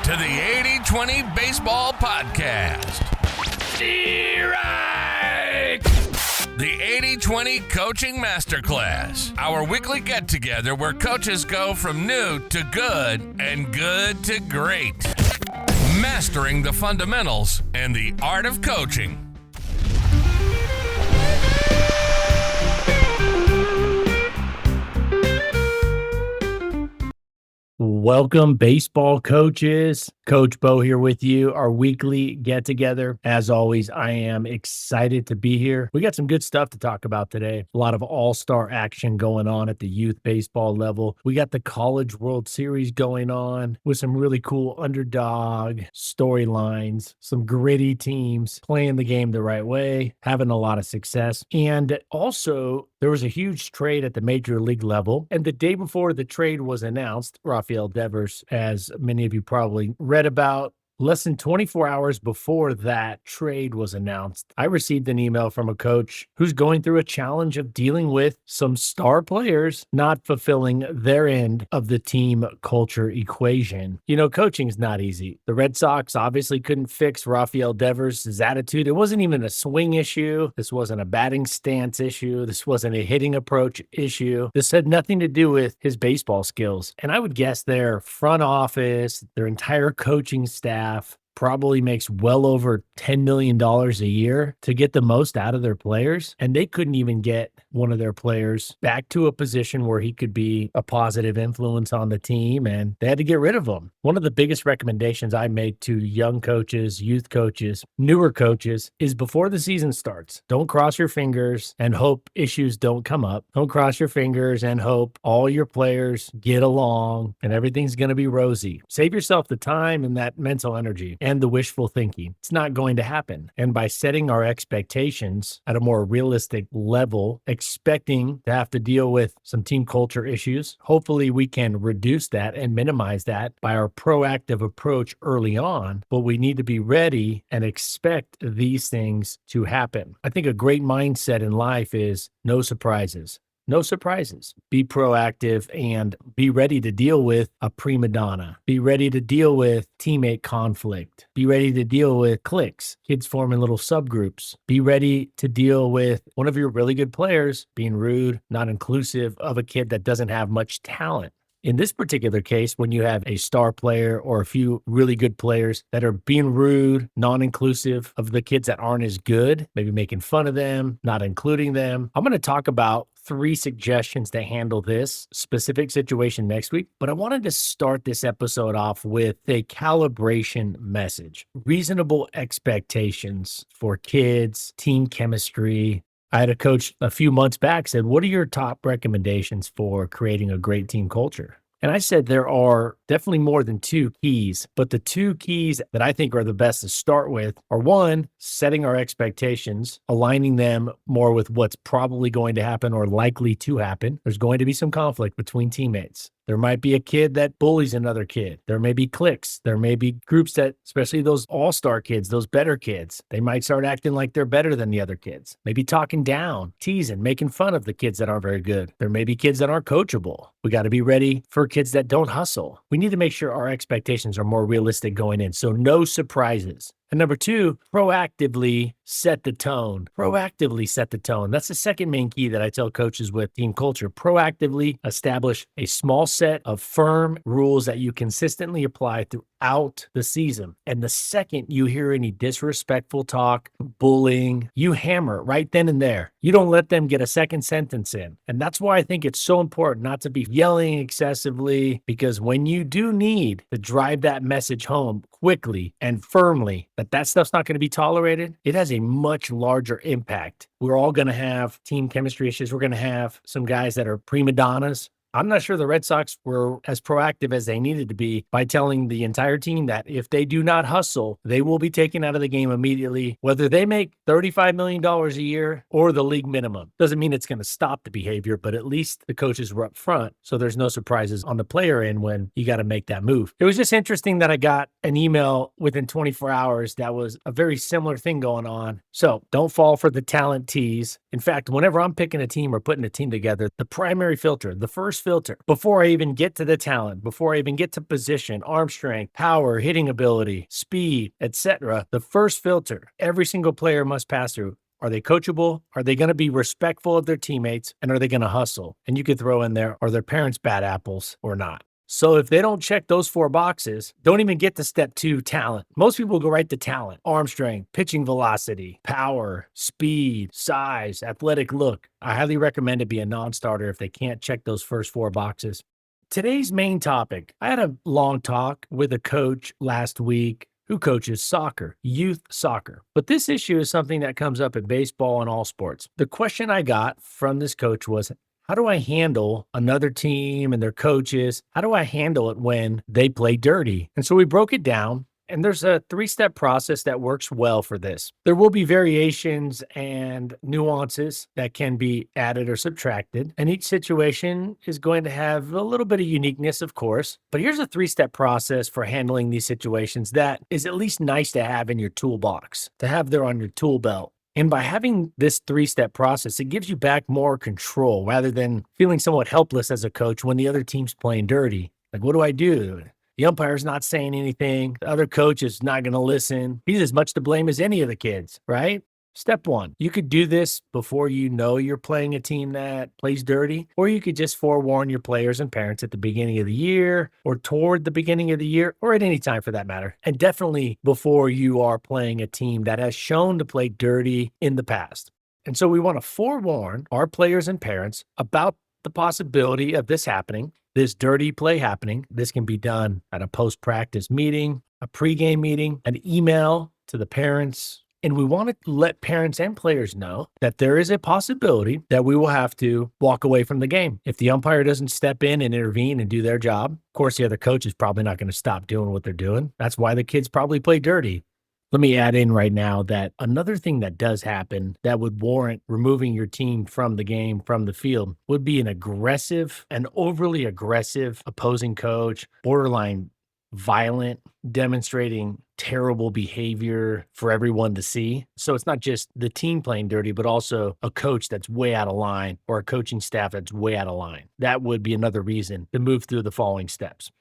to the 80/20 Baseball Podcast. Strike! The 80/20 Coaching Masterclass, our weekly get-together where coaches go from new to good and good to great. Mastering the fundamentals and the art of coaching. Welcome, baseball coaches. Coach Bo here with you, our weekly get-together. As always, I am excited to be here. We got some good stuff to talk about today. A lot of all-star action going on at the youth baseball level. We got the College World Series going on with some really cool underdog storylines, some gritty teams playing the game the right way, having a lot of success. And also, there was a huge trade at the major league level. And the day before the trade was announced, Rafael Devers, as many of you probably read about, less than 24 hours before that trade was announced, I received an email from a coach who's going through a challenge of dealing with some star players not fulfilling their end of the team culture equation. You know, coaching's not easy. The Red Sox obviously couldn't fix Rafael Devers' attitude. It wasn't even a swing issue. This wasn't a batting stance issue. This wasn't a hitting approach issue. This had nothing to do with his baseball skills. And I would guess their front office, their entire coaching staff, probably makes well over $10 million a year to get the most out of their players. And they couldn't even get one of their players back to a position where he could be a positive influence on the team. And they had to get rid of him. One of the biggest recommendations I make to young coaches, youth coaches, newer coaches is before the season starts, don't cross your fingers and hope issues don't come up. Don't cross your fingers and hope all your players get along and everything's going to be rosy. Save yourself the time and that mental energy and the wishful thinking. It's not going to happen. And by setting our expectations at a more realistic level, expecting to have to deal with some team culture issues, hopefully we can reduce that and minimize that by our proactive approach early on. But we need to be ready and expect these things to happen. I think a great mindset in life is no surprises. No surprises. Be proactive and be ready to deal with a prima donna. Be ready to deal with teammate conflict. Be ready to deal with cliques, kids forming little subgroups. Be ready to deal with one of your really good players being rude, not inclusive of a kid that doesn't have much talent. In this particular case, when you have a star player or a few really good players that are being rude, non-inclusive of the kids that aren't as good, maybe making fun of them, not including them, I'm going to talk about 3 suggestions to handle this specific situation next week. But I wanted to start this episode off with a calibration message. Reasonable expectations for kids, team chemistry. I had a coach a few months back said, what are your top recommendations for creating a great team culture? And I said there are definitely more than 2 keys, but the 2 keys that I think are the best to start with are 1, setting our expectations, aligning them more with what's probably going to happen or likely to happen. There's going to be some conflict between teammates. There might be a kid that bullies another kid. There may be cliques. There may be groups that, especially those all-star kids, those better kids, they might start acting like they're better than the other kids. Maybe talking down, teasing, making fun of the kids that aren't very good. There may be kids that aren't coachable. We got to be ready for kids that don't hustle. We need to make sure our expectations are more realistic going in. So no surprises. And number 2, proactively set the tone. Proactively set the tone. That's the second main key that I tell coaches with team culture. Proactively establish a small set of firm rules that you consistently apply throughout the season. And the second you hear any disrespectful talk, bullying, you hammer right then and there. You don't let them get a second sentence in. And that's why I think it's so important not to be yelling excessively, because when you do need to drive that message home quickly and firmly that stuff's not going to be tolerated, it has a much larger impact. We're all going to have team chemistry issues. We're going to have some guys that are prima donnas. I'm not sure the Red Sox were as proactive as they needed to be by telling the entire team that if they do not hustle, they will be taken out of the game immediately, whether they make $35 million a year or the league minimum. Doesn't mean it's going to stop the behavior, but at least the coaches were up front, so there's no surprises on the player end when you got to make that move. It was just interesting that I got an email within 24 hours that was a very similar thing going on. So don't fall for the talent tease. In fact, whenever I'm picking a team or putting a team together, the primary filter, the first first filter before I even get to the talent, before I even get to position, arm strength, power, hitting ability, speed, etc. The first filter every single player must pass through. Are they coachable? Are they going to be respectful of their teammates? And are they going to hustle? And you could throw in there, are their parents bad apples or not? So if they don't check those 4 boxes, don't even get to step 2, talent. Most people go right to talent, arm strength, pitching velocity, power, speed, size, athletic look. I highly recommend it be a non-starter if they can't check those first 4 boxes. Today's main topic, I had a long talk with a coach last week who coaches soccer, youth soccer. But this issue is something that comes up in baseball and all sports. The question I got from this coach was, how do I handle another team and their coaches? How do I handle it when they play dirty? And so we broke it down, and there's a 3-step process that works well for this. There will be variations and nuances that can be added or subtracted, and each situation is going to have a little bit of uniqueness, of course. But here's a 3-step process for handling these situations that is at least nice to have in your toolbox, to have there on your tool belt. And by having this 3-step process, it gives you back more control rather than feeling somewhat helpless as a coach when the other team's playing dirty. Like, what do I do? The umpire's not saying anything. The other coach is not going to listen. He's as much to blame as any of the kids, right? Step 1, you could do this before you know you're playing a team that plays dirty, or you could just forewarn your players and parents at the beginning of the year or toward the beginning of the year or at any time for that matter. And definitely before you are playing a team that has shown to play dirty in the past. And so we want to forewarn our players and parents about the possibility of this happening, this dirty play happening. This can be done at a post-practice meeting, a pregame meeting, an email to the parents. And we want to let parents and players know that there is a possibility that we will have to walk away from the game. If the umpire doesn't step in and intervene and do their job, of course, the other coach is probably not going to stop doing what they're doing. That's why the kids probably play dirty. Let me add in right now that another thing that does happen that would warrant removing your team from the game, from the field, would be an overly aggressive opposing coach, borderline violent, demonstrating terrible behavior for everyone to see. So it's not just the team playing dirty, but also a coach that's way out of line or a coaching staff that's way out of line. That would be another reason to move through the following steps.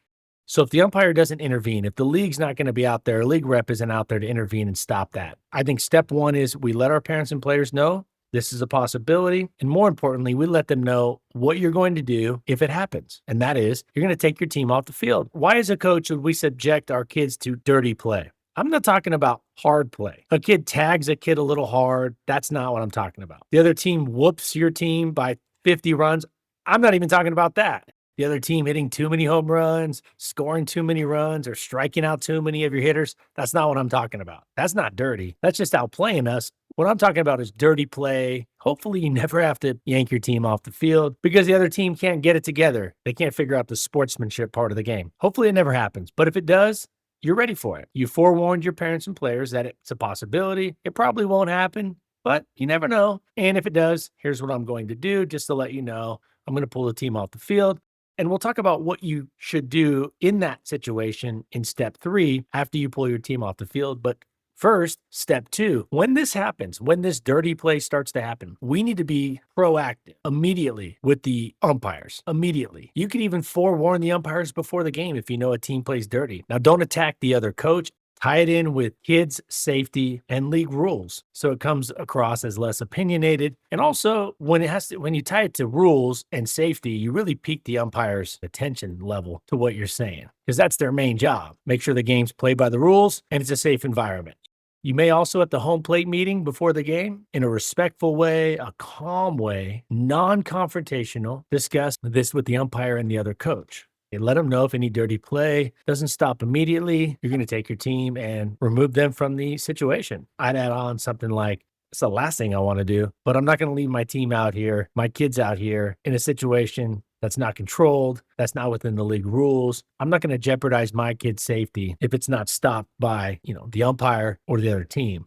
So if the umpire doesn't intervene, if the league's not going to be out there, a league rep isn't out there to intervene and stop that. I think step 1 is we let our parents and players know this is a possibility. And more importantly, we let them know what you're going to do if it happens. And that is, you're going to take your team off the field. Why, as a coach, would we subject our kids to dirty play? I'm not talking about hard play. A kid tags a kid a little hard. That's not what I'm talking about. The other team whoops your team by 50 runs. I'm not even talking about that. The other team hitting too many home runs, scoring too many runs, or striking out too many of your hitters. That's not what I'm talking about. That's not dirty. That's just outplaying us. What I'm talking about is dirty play. Hopefully you never have to yank your team off the field because the other team can't get it together. They can't figure out the sportsmanship part of the game. Hopefully it never happens. But if it does, you're ready for it. You forewarned your parents and players that it's a possibility. It probably won't happen, but you never know. And if it does, here's what I'm going to do just to let you know. I'm going to pull the team off the field. And we'll talk about what you should do in that situation in step 3 after you pull your team off the field. But first, step 2, when this happens, when this dirty play starts to happen, we need to be proactive immediately with the umpires. Immediately. You can even forewarn the umpires before the game if you know a team plays dirty. Now, don't attack the other coach. Tie it in with kids' safety and league rules so it comes across as less opinionated. And also, when you tie it to rules and safety, you really pique the umpire's attention level to what you're saying because that's their main job. Make sure the game's played by the rules and it's a safe environment. You may also, at the home plate meeting before the game, in a respectful way, a calm way, non-confrontational, discuss this with the umpire and the other coach. Let them know if any dirty play doesn't stop immediately, you're going to take your team and remove them from the situation. I'd add on something like, it's the last thing I want to do, but I'm not going to leave my team out here, my kids out here in a situation that's not controlled, that's not within the league rules. I'm not going to jeopardize my kids' safety if it's not stopped by, the umpire or the other team.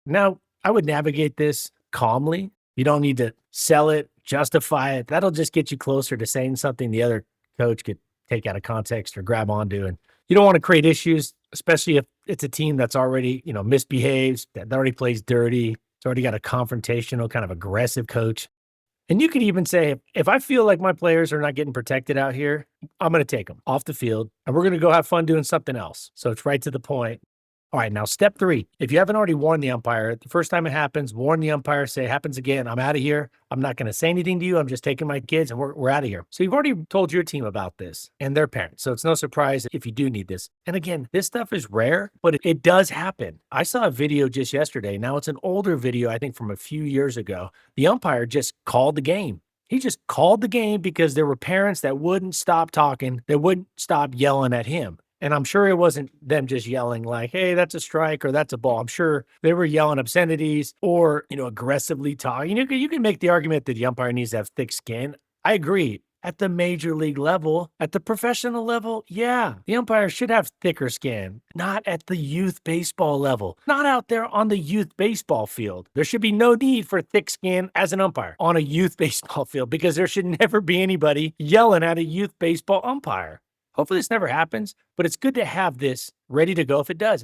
Now, I would navigate this calmly. You don't need to sell it, justify it. That'll just get you closer to saying something the other coach could take out of context or grab onto. And you don't want to create issues, especially if it's a team that's already, misbehaves, that already plays dirty. It's already got a confrontational, kind of aggressive coach. And you could even say, if I feel like my players are not getting protected out here, I'm going to take them off the field and we're going to go have fun doing something else. So it's right to the point. All right, now step 3. If you haven't already warned the umpire, the first time it happens, warn the umpire, say it happens again, I'm out of here. I'm not going to say anything to you. I'm just taking my kids and we're out of here. So you've already told your team about this and their parents. So it's no surprise if you do need this. And again, this stuff is rare, but it does happen. I saw a video just yesterday. Now it's an older video, I think from a few years ago. The umpire just called the game. He just called the game because there were parents that wouldn't stop talking, that wouldn't stop yelling at him. And I'm sure it wasn't them just yelling like, hey, that's a strike or that's a ball. I'm sure they were yelling obscenities or, aggressively talking. You can make the argument that the umpire needs to have thick skin. I agree. At the major league level, at the professional level, yeah, the umpire should have thicker skin, not at the youth baseball level, not out there on the youth baseball field. There should be no need for thick skin as an umpire on a youth baseball field because there should never be anybody yelling at a youth baseball umpire. Hopefully this never happens, but it's good to have this ready to go if it does.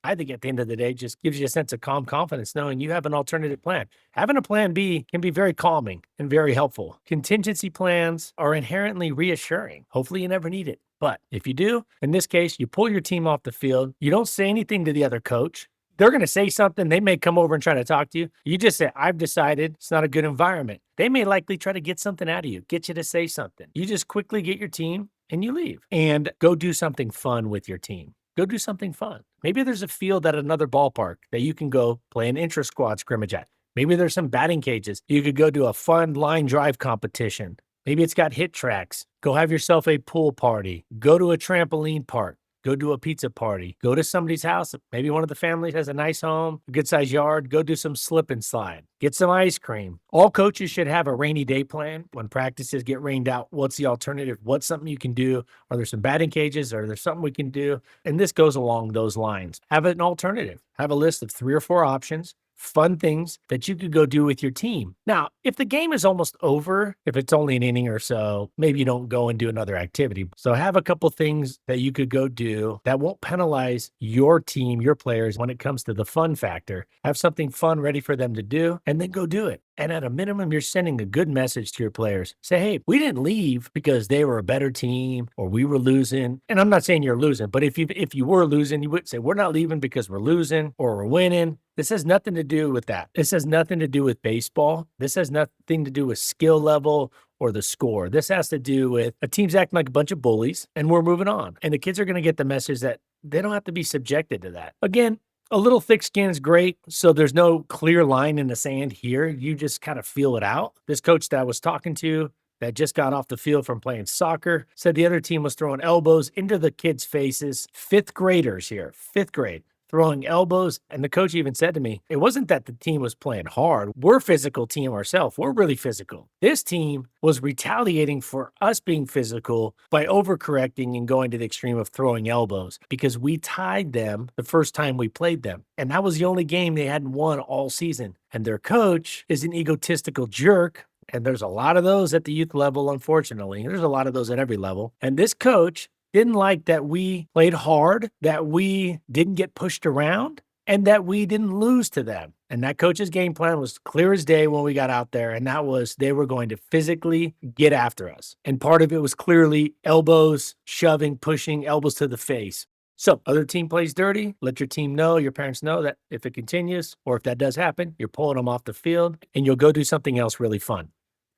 I think at the end of the day, just gives you a sense of calm confidence knowing you have an alternative plan. Having a plan B can be very calming and very helpful. Contingency plans are inherently reassuring. Hopefully you never need it. But if you do, in this case, you pull your team off the field. You don't say anything to the other coach. They're going to say something. They may come over and try to talk to you. You just say, I've decided it's not a good environment. They may likely try to get something out of you, get you to say something. You just quickly get your team and you leave and go do something fun with your team. Go do something fun. Maybe there's a field at another ballpark that you can go play an intra-squad scrimmage at. Maybe there's some batting cages. You could go do a fun line drive competition. Maybe it's got hit tracks. Go have yourself a pool party. Go to a trampoline park. Go do a pizza party. Go to somebody's house. Maybe one of the families has a nice home, a good-sized yard. Go do some slip and slide. Get some ice cream. All coaches should have a rainy day plan. When practices get rained out, what's the alternative? What's something you can do? Are there some batting cages? Are there something we can do? And this goes along those lines. Have an alternative. Have a list of 3 or 4 options. Fun things that you could go do with your team. Now, if the game is almost over, if it's only an inning or so, maybe you don't go and do another activity. So have a couple things that you could go do that won't penalize your team, your players when it comes to the fun factor. Have something fun ready for them to do and then go do it. And at a minimum, you're sending a good message to your players. Say, hey, we didn't leave because they were a better team or we were losing. And I'm not saying you're losing, but if you were losing, you would say, we're not leaving because we're losing or we're winning. This has nothing to do with that. This has nothing to do with baseball. This has nothing to do with skill level or the score. This has to do with a team's acting like a bunch of bullies and we're moving on. And the kids are going to get the message that they don't have to be subjected to that. Again, a little thick skin is great. So there's no clear line in the sand here. You just kind of feel it out. This coach that I was talking to that just got off the field from playing soccer said the other team was throwing elbows into the kids' faces. 5th graders here, 5th grade. Throwing elbows. And the coach even said to me, it wasn't that the team was playing hard. We're a physical team ourselves. We're really physical. This team was retaliating for us being physical by overcorrecting and going to the extreme of throwing elbows because we tied them the first time we played them. And that was the only game they hadn't won all season. And their coach is an egotistical jerk. And there's a lot of those at the youth level, unfortunately. There's a lot of those at every level. And this coach didn't like that we played hard, that we didn't get pushed around, and that we didn't lose to them. And that coach's game plan was clear as day when we got out there, and that was they were going to physically get after us. And part of it was clearly elbows, shoving, pushing, elbows to the face. So other team plays dirty, let your team know, your parents know that if it continues, or if that does happen, you're pulling them off the field, and you'll go do something else really fun.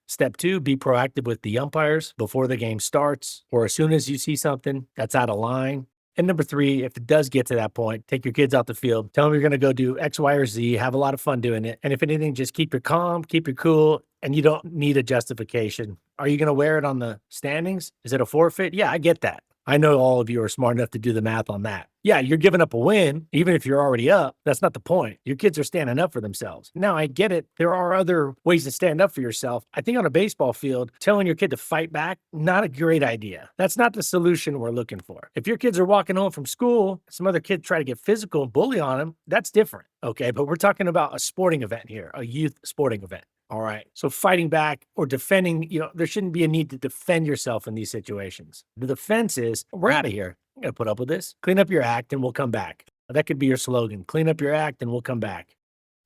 Step 2, be proactive with the umpires before the game starts or as soon as you see something that's out of line. And number 3, if it does get to that point, take your kids out the field, tell them you're going to go do X, Y, or Z, have a lot of fun doing it. And if anything, just keep your calm, keep your cool, and you don't need a justification. Are you going to wear it on the standings? Is it a forfeit? Yeah, I get that. I know all of you are smart enough to do the math on that. Yeah, you're giving up a win, even if you're already up. That's not the point. Your kids are standing up for themselves. Now, I get it. There are other ways to stand up for yourself. I think on a baseball field, telling your kid to fight back, not a great idea. That's not the solution we're looking for. If your kids are walking home from school, some other kid try to get physical and bully on them, that's different. Okay, but we're talking about a sporting event here, a youth sporting event. All right. So fighting back or defending, there shouldn't be a need to defend yourself in these situations. The defense is, we're out of here. I'm going to put up with this. Clean up your act and we'll come back. That could be your slogan. Clean up your act and we'll come back.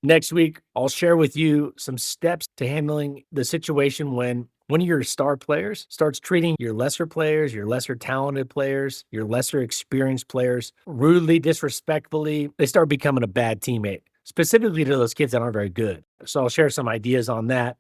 Next week, I'll share with you some steps to handling the situation when one of your star players starts treating your lesser players, your lesser talented players, your lesser experienced players rudely, disrespectfully. They start becoming a bad teammate, specifically to those kids that aren't very good. So I'll share some ideas on that.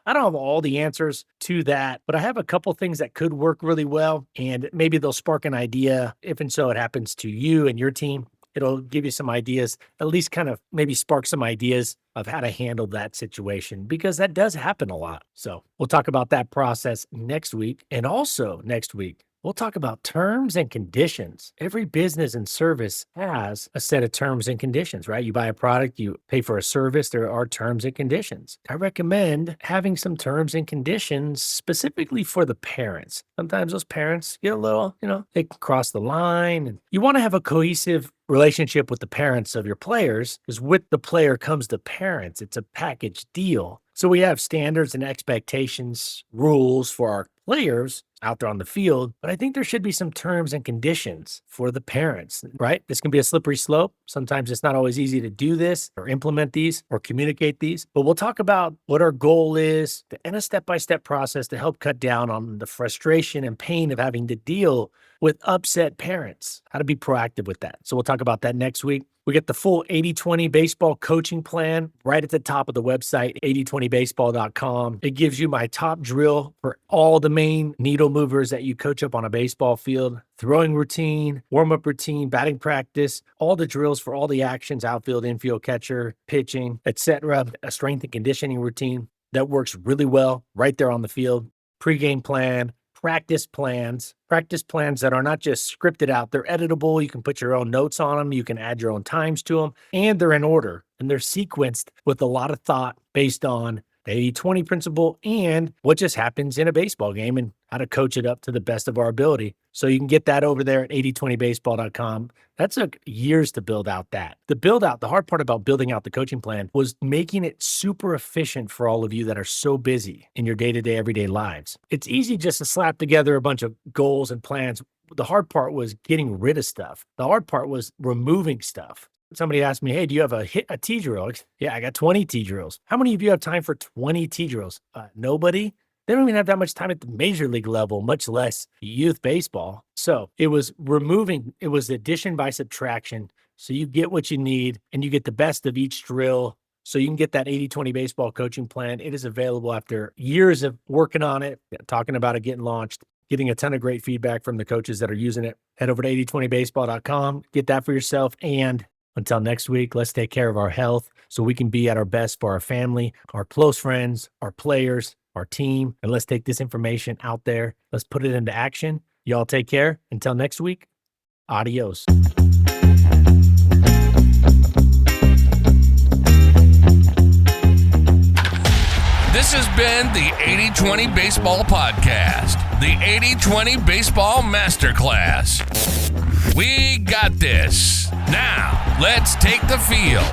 I don't have all the answers to that, but I have a couple things that could work really well, and maybe they'll spark an idea if and so it happens to you and your team. It'll give you some ideas, at least kind of maybe spark some ideas of how to handle that situation, because that does happen a lot. So we'll talk about that process next week. And also next week, we'll talk about terms and conditions. Every business and service has a set of terms and conditions, right? You buy a product, you pay for a service, there are terms and conditions. I recommend having some terms and conditions specifically for the parents. Sometimes those parents get a little, they can cross the line, and you want to have a cohesive relationship with the parents of your players, because with the player comes the parents. It's a package deal. So we have standards and expectations, rules for our players out there on the field, but I think there should be some terms and conditions for the parents, right? This can be a slippery slope. Sometimes it's not always easy to do this or implement these or communicate these, but we'll talk about what our goal is and a step-by-step process to help cut down on the frustration and pain of having to deal with upset parents, how to be proactive with that. So we'll talk about that next week. We get the full 80-20 baseball coaching plan right at the top of the website, 8020baseball.com. It gives you my top drill for all the main needle movers that you coach up on a baseball field: throwing routine, warm-up routine, batting practice, all the drills for all the actions, outfield, infield, catcher, pitching, etc. A strength and conditioning routine that works really well right there on the field. Pre-game plan, practice plans that are not just scripted out. They're editable. You can put your own notes on them. You can add your own times to them, and they're in order, and they're sequenced with a lot of thought based on the 80-20 principle and what just happens in a baseball game and how to coach it up to the best of our ability. So you can get that over there at 8020baseball.com. That took years to build out that. The hard part about building out the coaching plan was making it super efficient for all of you that are so busy in your day-to-day, everyday lives. It's easy just to slap together a bunch of goals and plans. The hard part was getting rid of stuff. The hard part was removing stuff. Somebody asked me, hey, do you have a T drill? Yeah, I got 20 T drills. How many of you have time for 20 T drills? Nobody. They don't even have that much time at the major league level, much less youth baseball. So it was addition by subtraction. So you get what you need and you get the best of each drill. So you can get that 80-20 baseball coaching plan. It is available after years of working on it, talking about it, getting launched, getting a ton of great feedback from the coaches that are using it. Head over to 8020baseball.com, get that for yourself. And until next week, let's take care of our health so we can be at our best for our family, our close friends, our players, our team. And let's take this information out there. Let's put it into action. Y'all take care. Until next week, adios. This has been the 80-20 Baseball Podcast, the 80-20 Baseball Masterclass. We got this. Now, let's take the field.